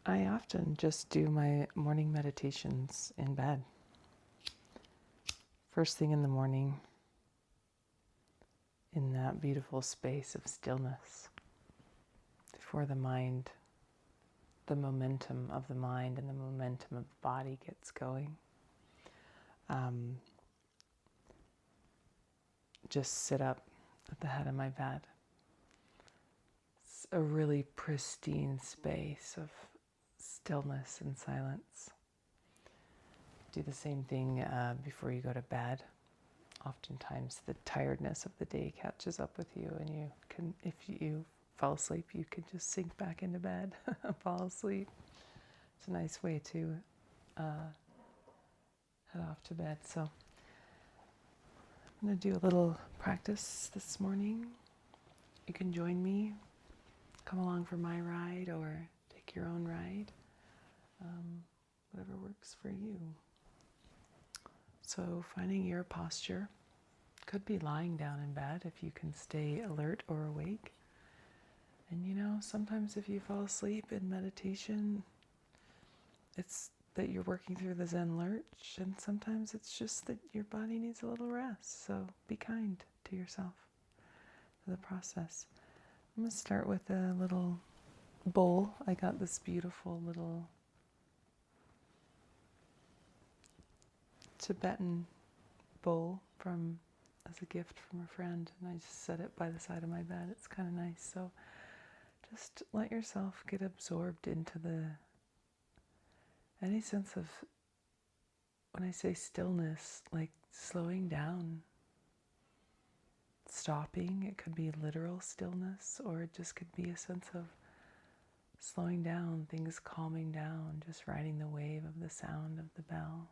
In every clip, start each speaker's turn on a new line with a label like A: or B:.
A: I often just do my morning meditations in bed. First thing in the morning, in that beautiful space of stillness, before the mind, the momentum of the mind and the momentum of the body gets going. Just sit up at the head of my bed. It's a really pristine space of stillness and silence. Do the same thing before you go to bed. Oftentimes the tiredness of the day catches up with you, and you can, if you fall asleep, you can just sink back into bed, fall asleep. It's a nice way to head off to bed. So I'm going to do a little practice this morning. You can join me, come along for my ride, or take your own ride, whatever works for you. So finding your posture. Could be lying down in bed if you can stay alert or awake. And sometimes if you fall asleep in meditation, it's that you're working through the Zen lurch, and sometimes it's just that your body needs a little rest. So be kind to yourself for the process. I'm going to start with a little bowl. I got this beautiful little Tibetan bowl as a gift from a friend, and I just set it by the side of my bed. It's kind of nice. So just let yourself get absorbed into any sense of, when I say stillness, like slowing down, stopping. It could be literal stillness, or it just could be a sense of slowing down, things calming down, just riding the wave of the sound of the bell.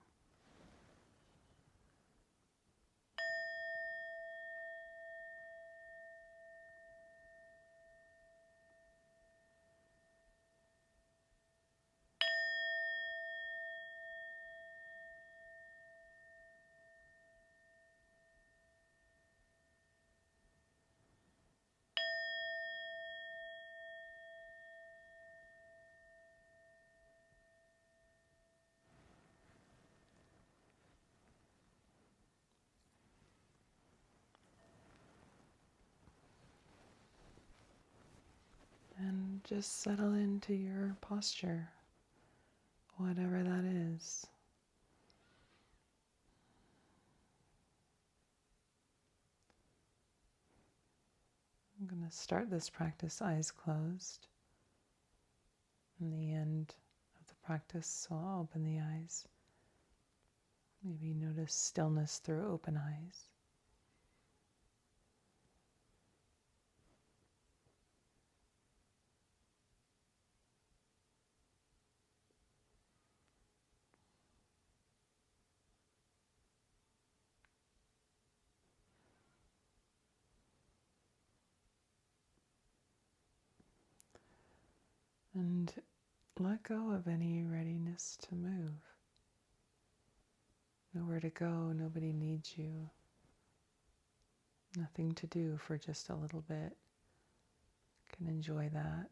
A: And just settle into your posture, whatever that is. I'm going to start this practice eyes closed. In the end of the practice, so I'll open the eyes. Maybe notice stillness through open eyes. And let go of any readiness to move. Nowhere to go, nobody needs you. Nothing to do for just a little bit. You can enjoy that.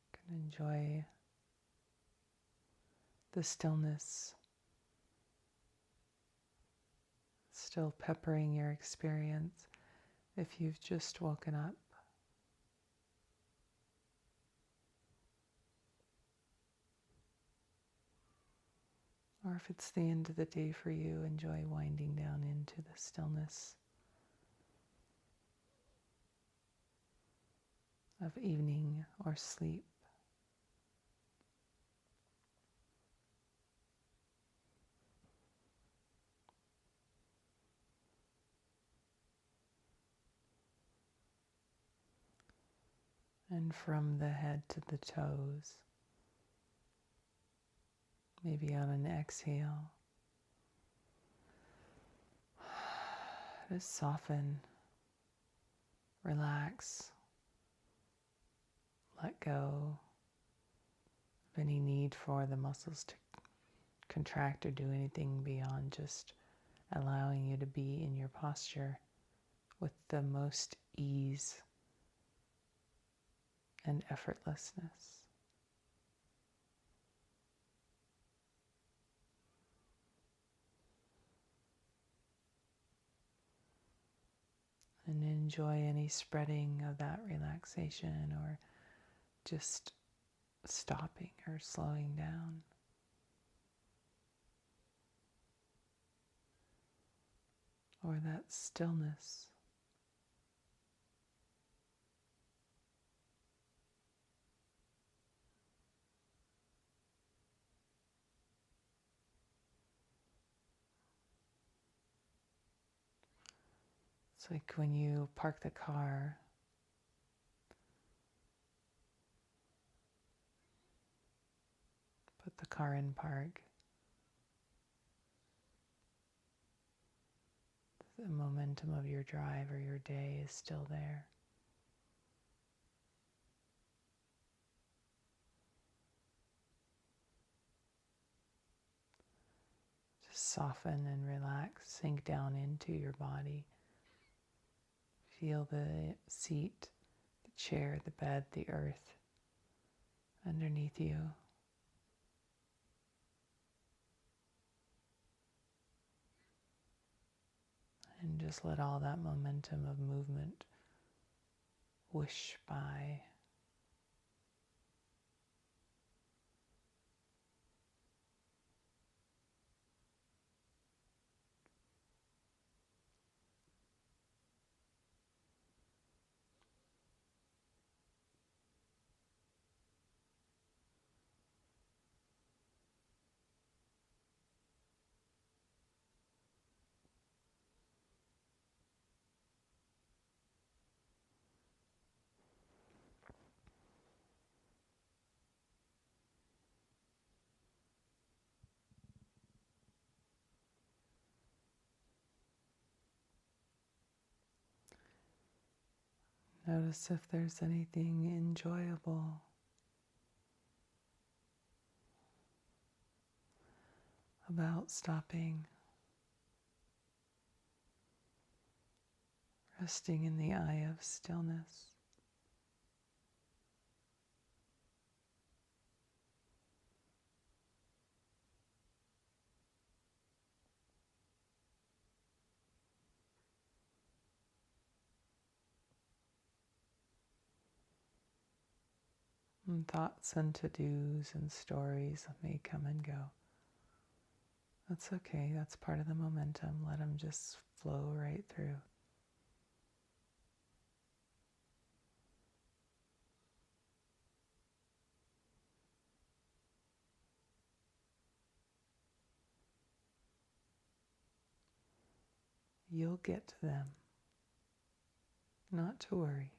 A: You can enjoy the stillness, still peppering your experience if you've just woken up. Or if it's the end of the day for you, enjoy winding down into the stillness of evening or sleep. And from the head to the toes, maybe on an exhale, just soften, relax, let go of any need for the muscles to contract or do anything beyond just allowing you to be in your posture with the most ease and effortlessness. And enjoy any spreading of that relaxation or just stopping or slowing down. Or that stillness. It's like when you park the car, put the car in park. The momentum of your drive or your day is still there. Just soften and relax, sink down into your body. Feel the seat, the chair, the bed, the earth underneath you. And just let all that momentum of movement whoosh by. Notice if there's anything enjoyable about stopping, resting in the eye of stillness. And thoughts and to-dos and stories may come and go. That's okay, that's part of the momentum. Let them just flow right through. You'll get to them. Not to worry.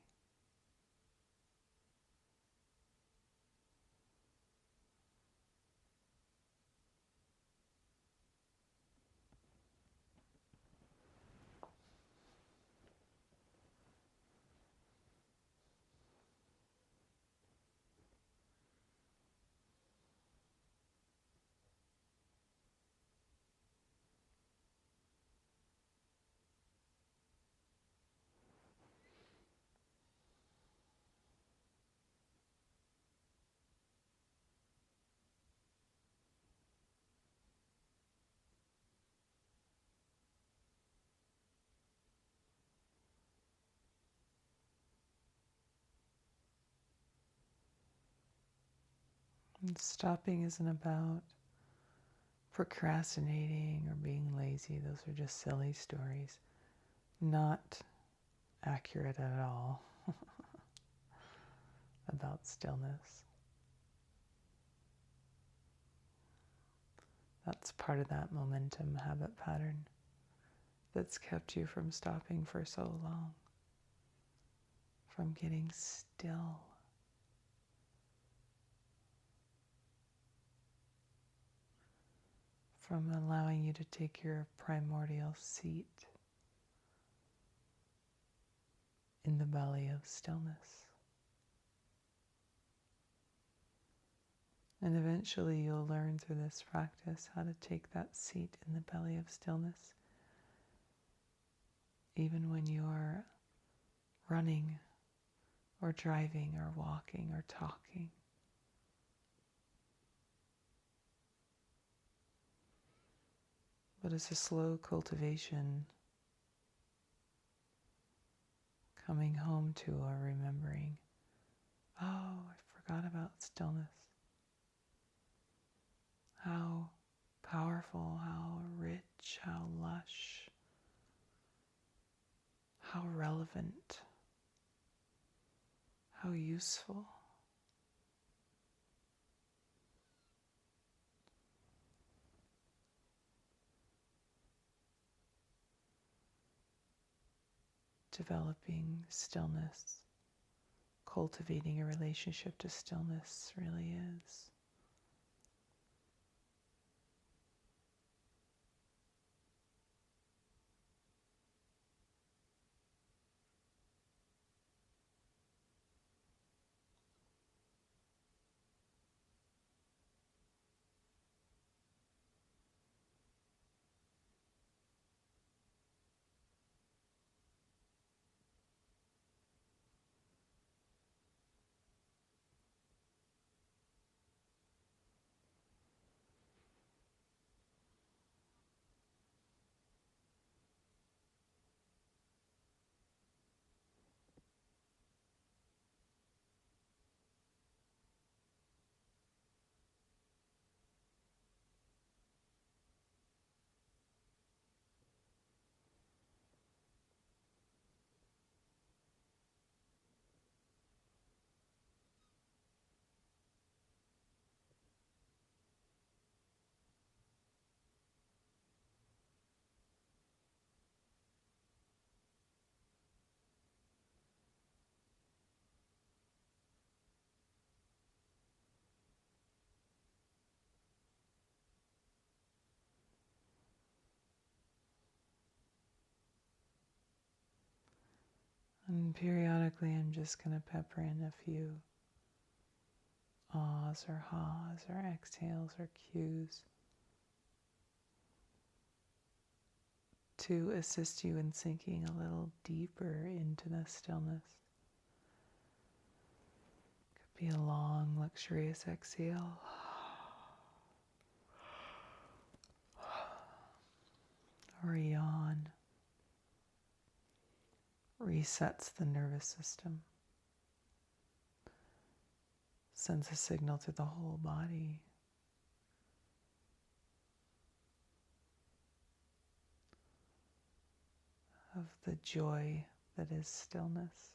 A: And stopping isn't about procrastinating or being lazy. Those are just silly stories. Not accurate at all about stillness. That's part of that momentum habit pattern that's kept you from stopping for so long, from getting still. From allowing you to take your primordial seat in the belly of stillness. And eventually you'll learn through this practice how to take that seat in the belly of stillness, even when you are running or driving or walking or talking. But it's a slow cultivation, coming home to or remembering, oh, I forgot about stillness. How powerful, how rich, how lush, how relevant, how useful. Developing stillness, cultivating a relationship to stillness really is. And periodically I'm just going to pepper in a few ahs or ha's or exhales or cues to assist you in sinking a little deeper into the stillness. Could be a long, luxurious exhale. Or a yawn. Resets the nervous system. Sends a signal to the whole body. Of the joy that is stillness.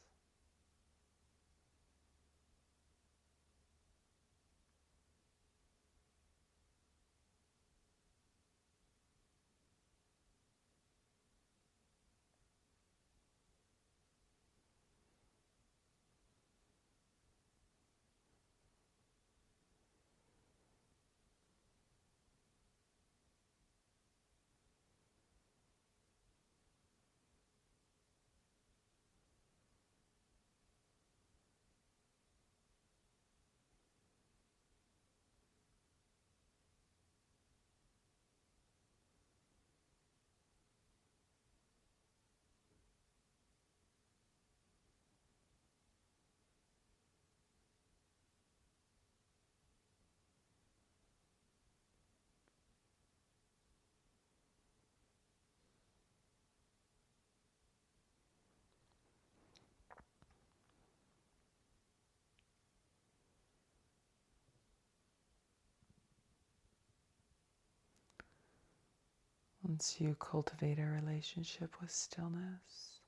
A: Once you cultivate a relationship with stillness,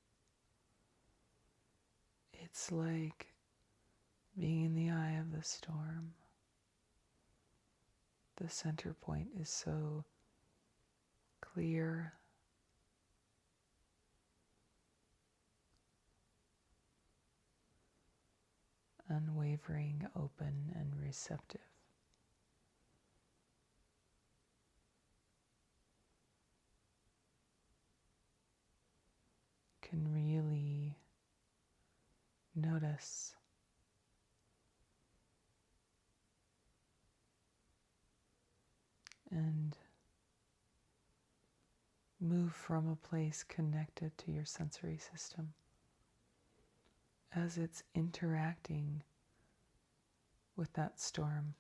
A: it's like being in the eye of the storm. The center point is so clear, unwavering, open, and receptive. Can really notice and move from a place connected to your sensory system as it's interacting with that storm,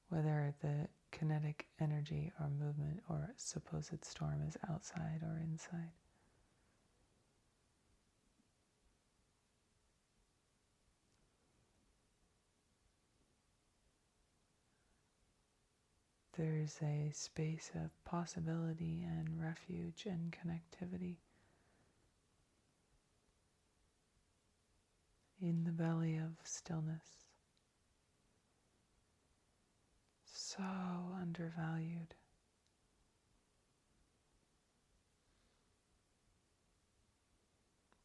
A: whether the kinetic energy or movement or supposed storm is outside or inside. There's a space of possibility and refuge and connectivity in the belly of stillness. So undervalued.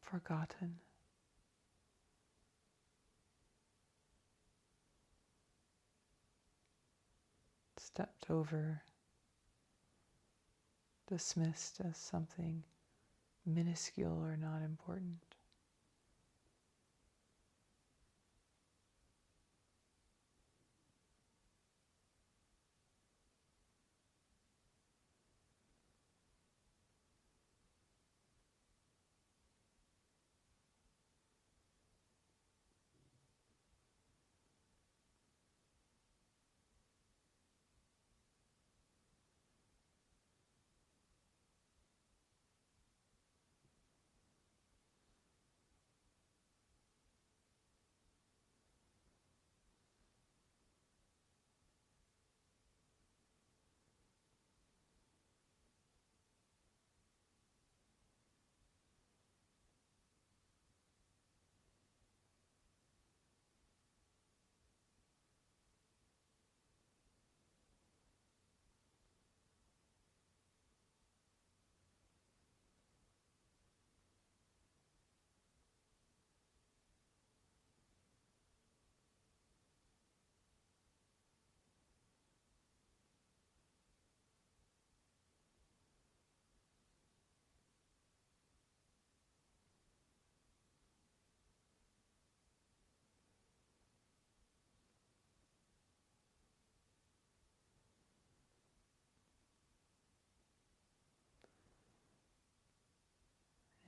A: Forgotten. Stepped over, dismissed as something minuscule or not important.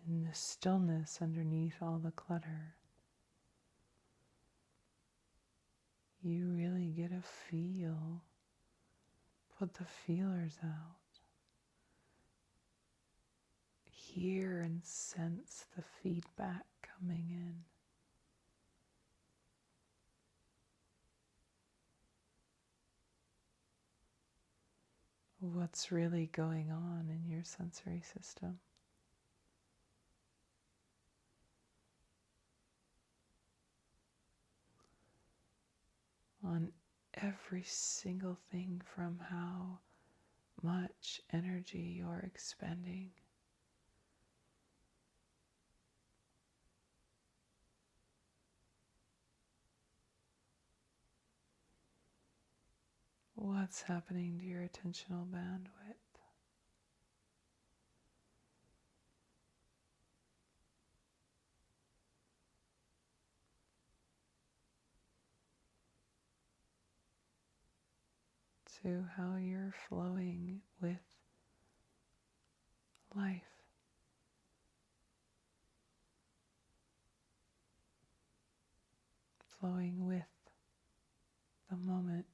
A: In the stillness underneath all the clutter, you really get a feel. Put the feelers out. Hear and sense the feedback coming in. What's really going on in your sensory system? On every single thing, from how much energy you're expending. What's happening to your attentional bandwidth? To how you're flowing with life. Flowing with the moment.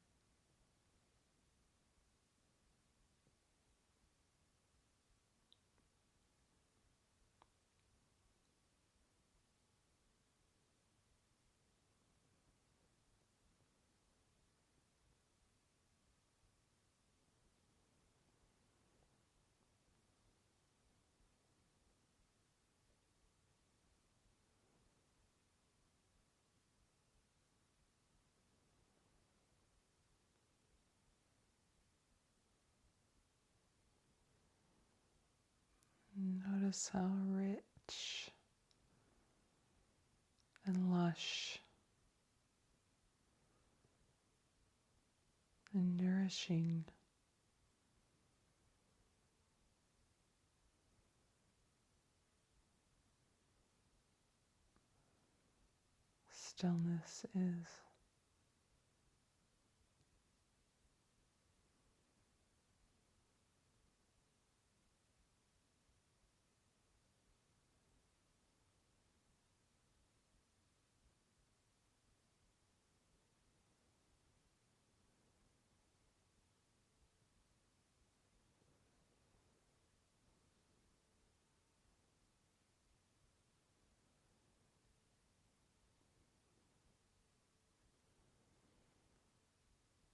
A: Notice how rich and lush and nourishing stillness is.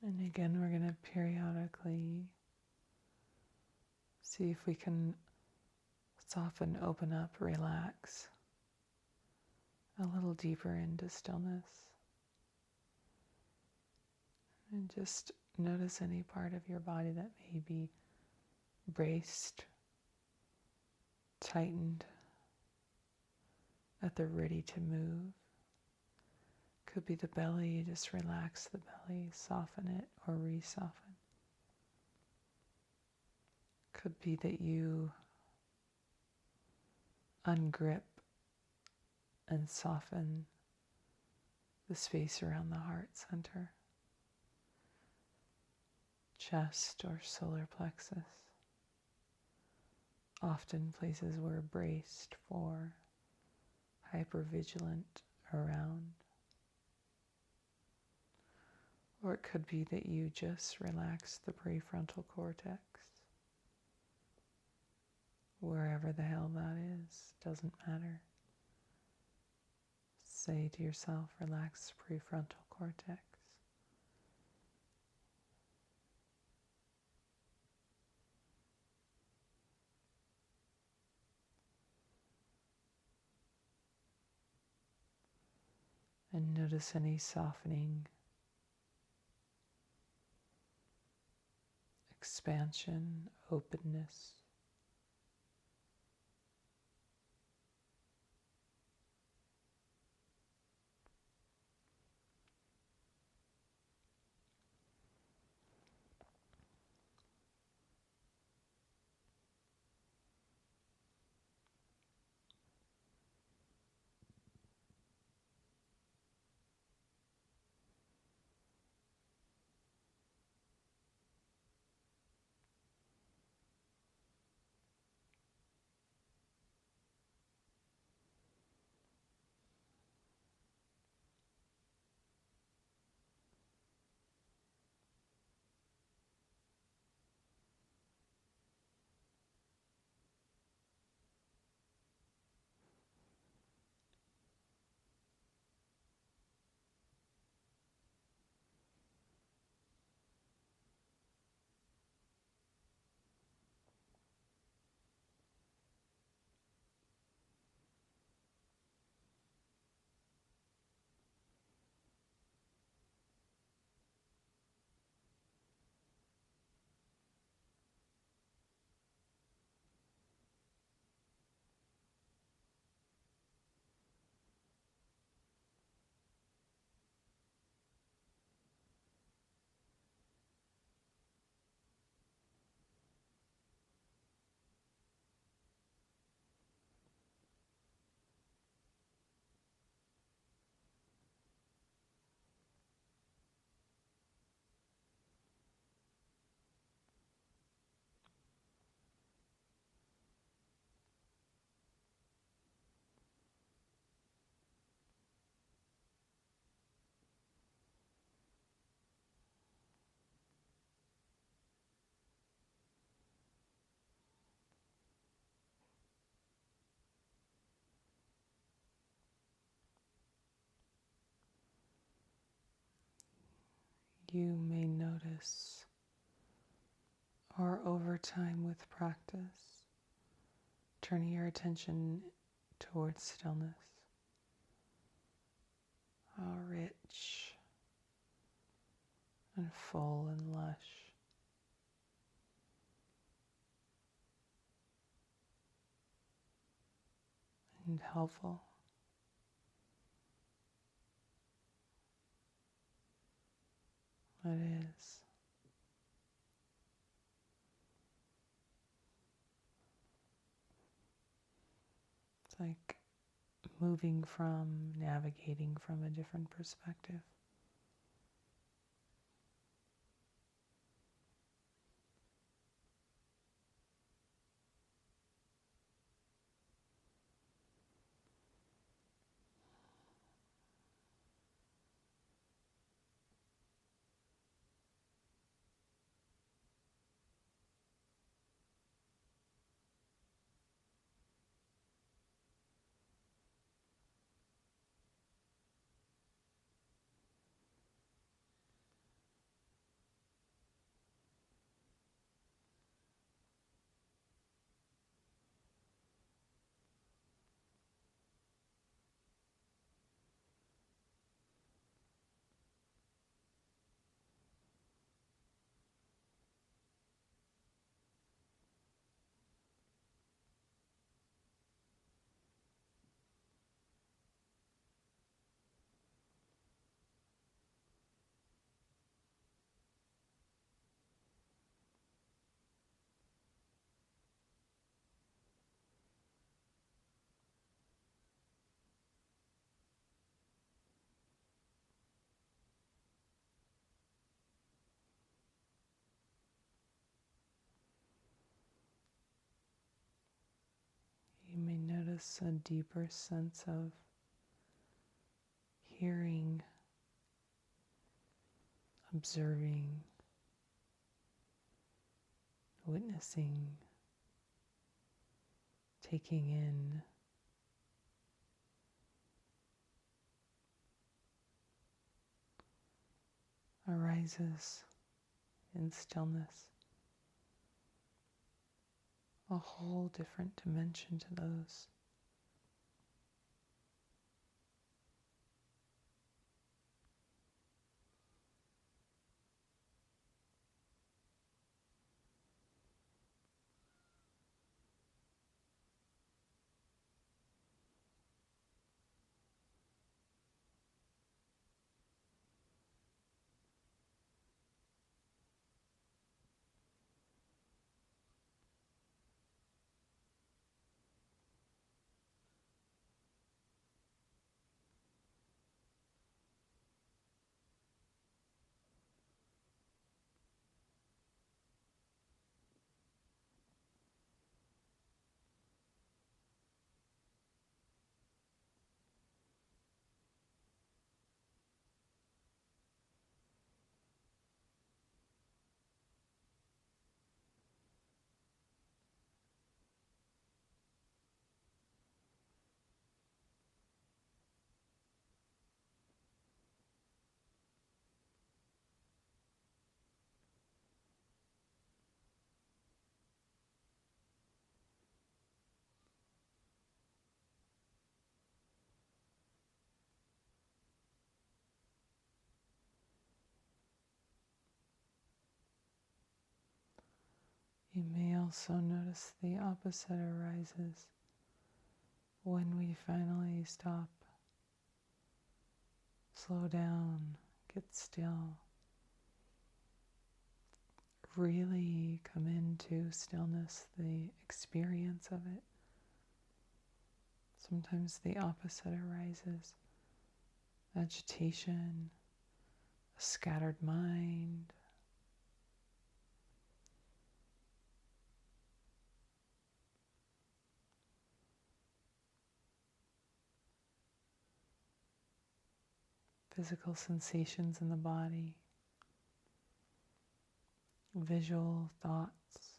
A: And again, we're going to periodically see if we can soften, open up, relax a little deeper into stillness. And just notice any part of your body that may be braced, tightened, at the ready to move. Could be the belly, you just relax the belly, soften it or re-soften. Could be that you ungrip and soften the space around the heart center, chest or solar plexus. Often places we're braced for, hypervigilant around. Or it could be that you just relax the prefrontal cortex. Wherever the hell that is, doesn't matter. Say to yourself, relax prefrontal cortex. And notice any softening, expansion, openness. You may notice, or over time with practice, turning your attention towards stillness. How rich and full and lush and helpful it is. It's like moving from, navigating from a different perspective. us a deeper sense of hearing, observing, witnessing, taking in. Arises in stillness. A whole different dimension to those. You may also notice the opposite arises when we finally stop, slow down, get still, really come into stillness, the experience of it. Sometimes the opposite arises, agitation, a scattered mind. Physical sensations in the body, visual thoughts.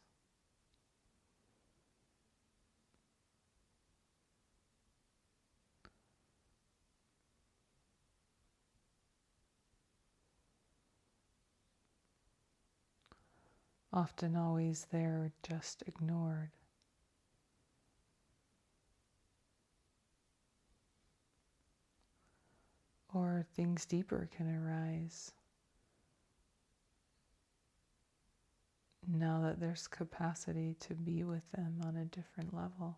A: Often always there, just ignored. Or things deeper can arise now that there's capacity to be with them on a different level.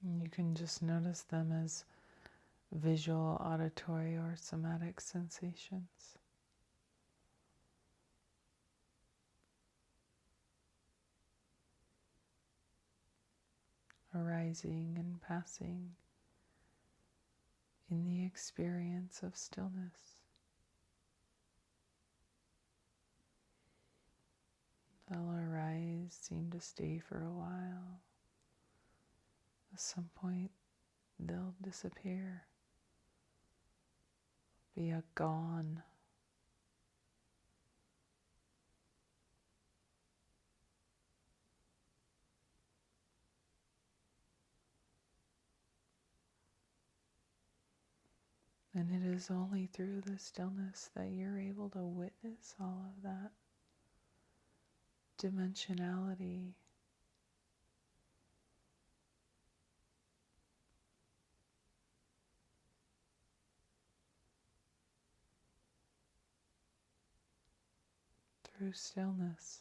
A: And you can just notice them as visual, auditory, or somatic sensations. Arising and passing in the experience of stillness. They'll arise, seem to stay for a while. At some point, they'll disappear, be a gone. And it is only through the stillness that you're able to witness all of that dimensionality. Through stillness.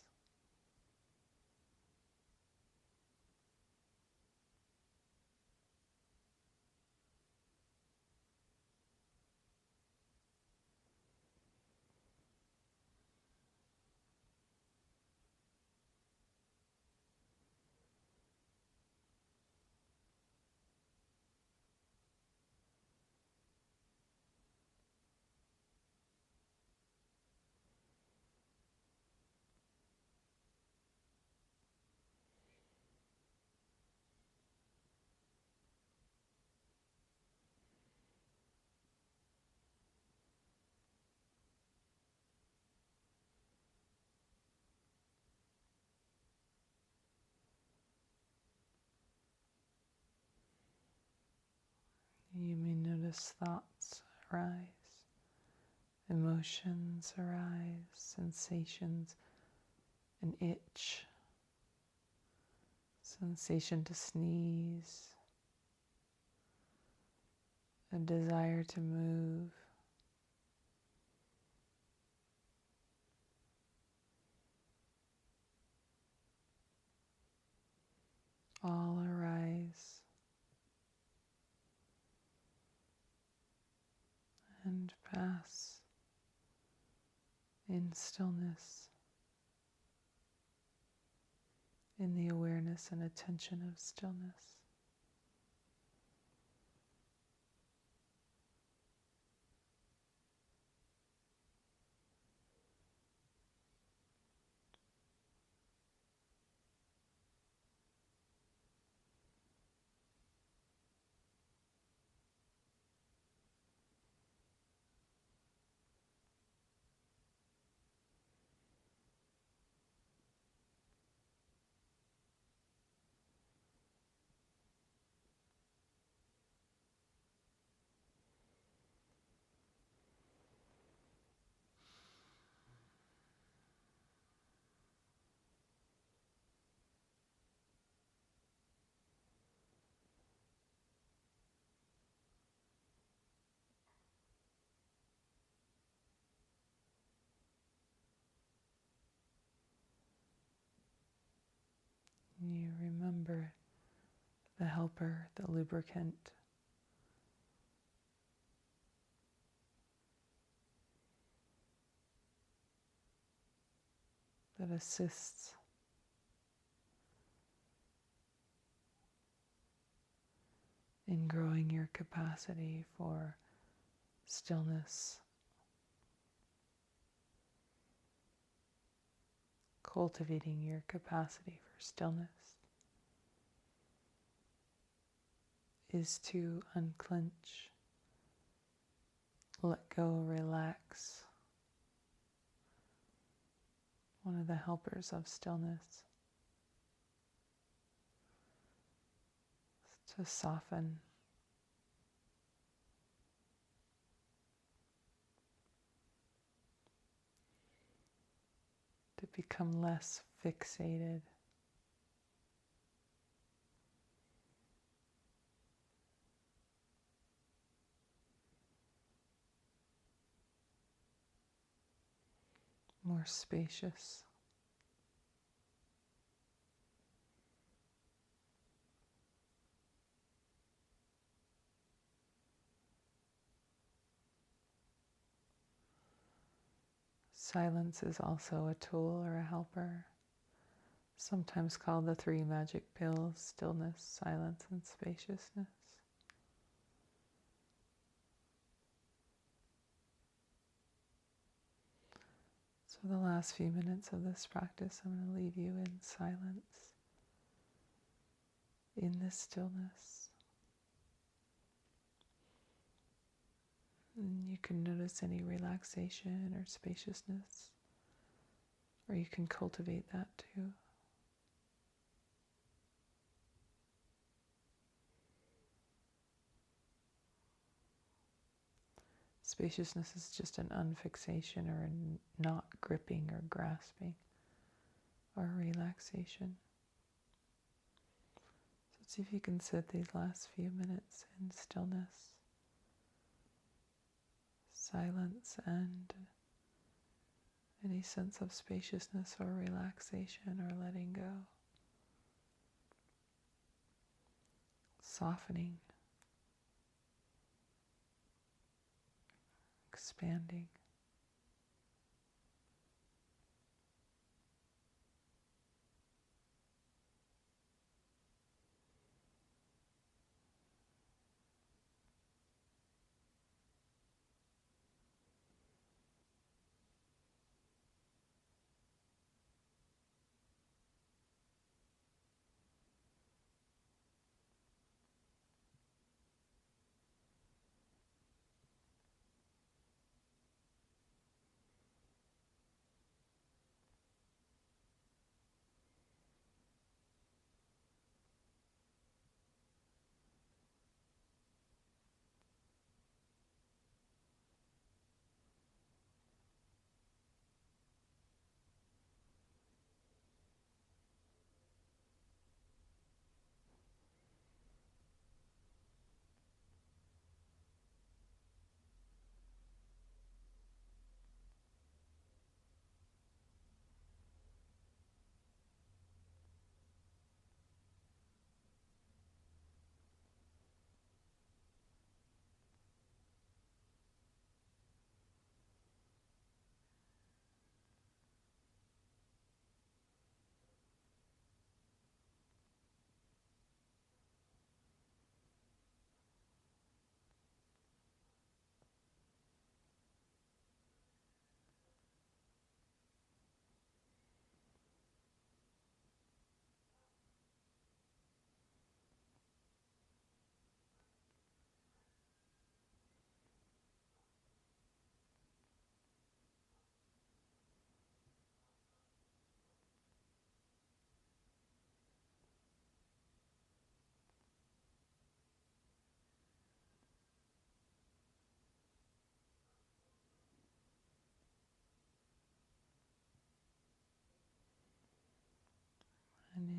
A: notice thoughts arise, emotions arise, sensations, an itch, sensation to sneeze, a desire to move. All arise and pass in stillness, in the awareness and attention of stillness. You remember the helper, the lubricant, that assists in growing your capacity for stillness, cultivating your capacity for stillness, is to unclench, let go, relax. One of the helpers of stillness, to soften, to become less fixated, more spacious. Silence is also a tool or a helper, sometimes called the three magic pills: stillness, silence, and spaciousness. So the last few minutes of this practice, I'm going to leave you in silence, in this stillness. And you can notice any relaxation or spaciousness, or you can cultivate that too. Spaciousness is just an unfixation or a not gripping or grasping or relaxation. So see if you can sit these last few minutes in stillness, silence, and any sense of spaciousness or relaxation or letting go. Softening, expanding.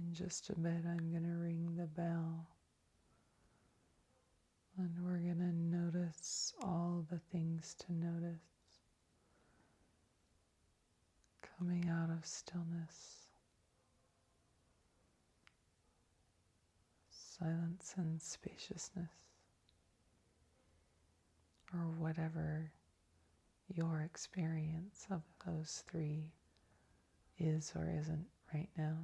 A: In just a bit, I'm going to ring the bell. And we're going to notice all the things to notice coming out of stillness, silence and spaciousness, or whatever your experience of those three is or isn't right now.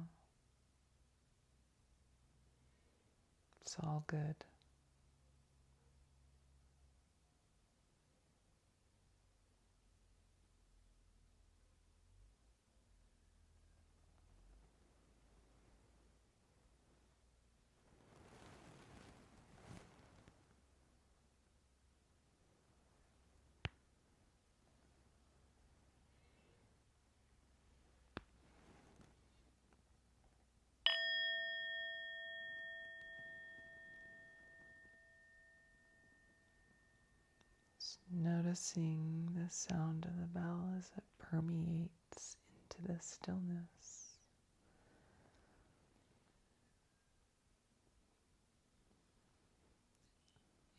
A: It's all good. Just noticing the sound of the bell as it permeates into the stillness.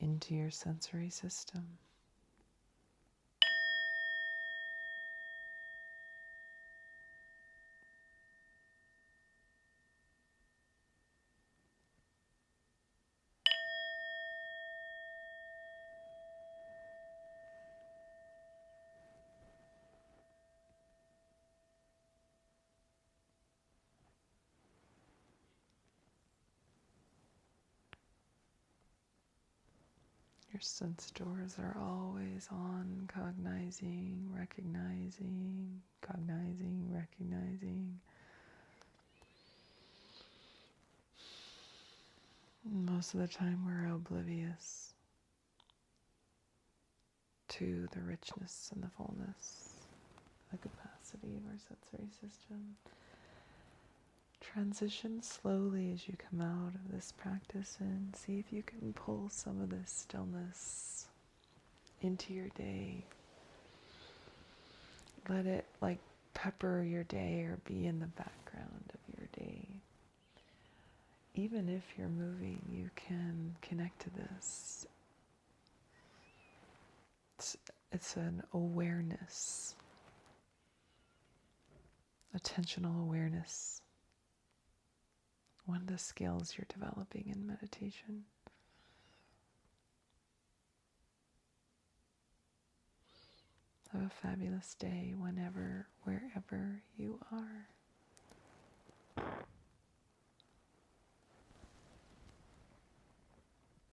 A: Into your sensory system. Your sense doors are always on, cognizing, recognizing, cognizing, recognizing. Most of the time we're oblivious to the richness and the fullness, the capacity of our sensory system. Transition slowly as you come out of this practice and see if you can pull some of this stillness into your day. Let it like pepper your day or be in the background of your day. Even if you're moving, you can connect to this. It's an awareness, attentional awareness. One of the skills you're developing in meditation. Have a fabulous day whenever, wherever you are.